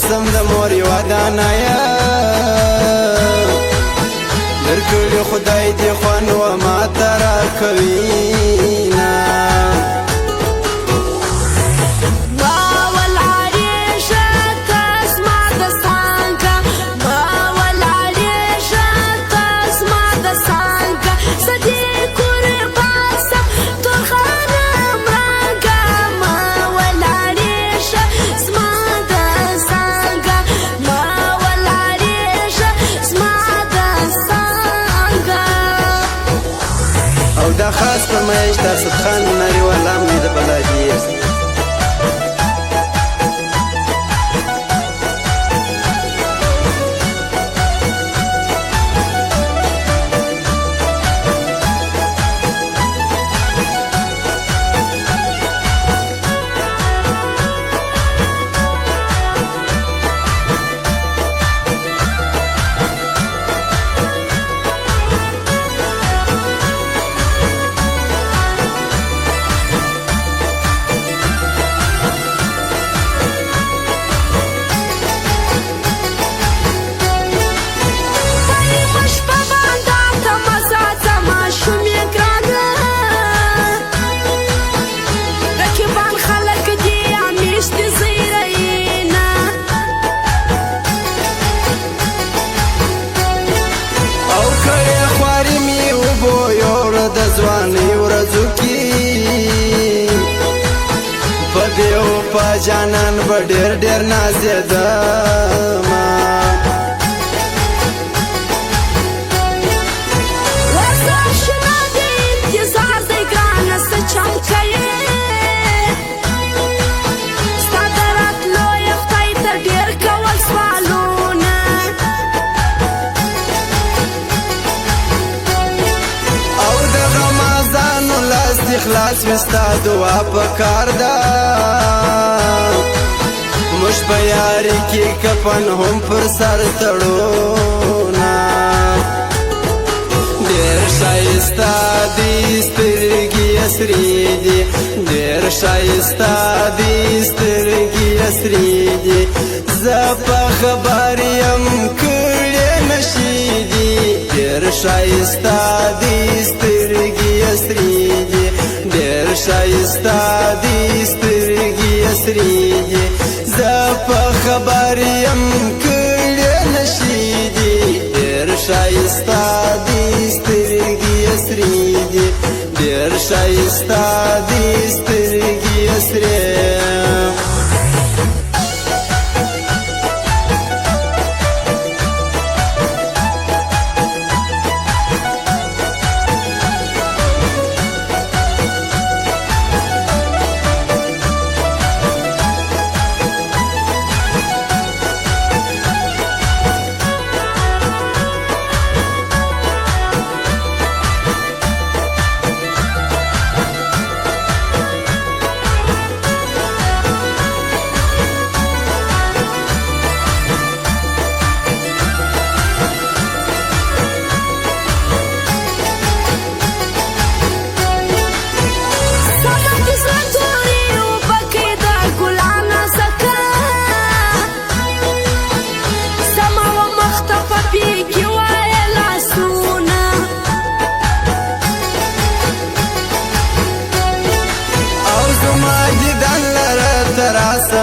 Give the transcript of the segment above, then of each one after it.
سم د مور یوه دانه یم درکړي خدای دې خوند و ماته راکوینه او دا خاص فرمایش د اسد خان نړیوال امني د بلادیې ځواني ورځو کې په دې او په جانان به ډېر ډېر نازېدم ورځه شنه دې انتظار دی ګرانه څه چم کوې ستا د راتلو یې خدای ته ډېر کول سوالونه خلاص وستا دعا پکار دا مش په یاري کې کفن هم پر سر تړونا ډېر ښایسته دي سترګې اسرې دي ډېر ښایسته دي سترګې اسرې دي زه په خبر یم کړې نشي دي ډېر ښایسته دي سترګې اسرې دي ډېر ښایسته دي سترګې اسرې دي زه په خبر یم کړې نشي دي ډېر ښایسته دي سترګې اسرې دي ډېر ښایسته دي سترګې اسرې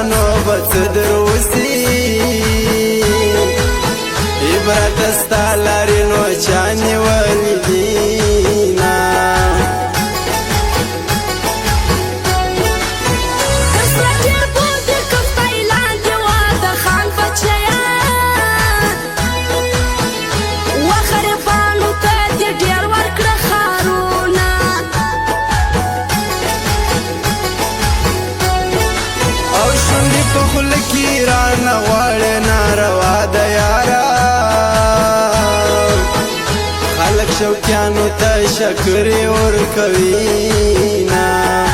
نوبت دروسی عبرت ستا لري نو چا نیولې دینه رانه غواړې ناروا د یاره خلک شوقیانو ته شکرې ورکوي نه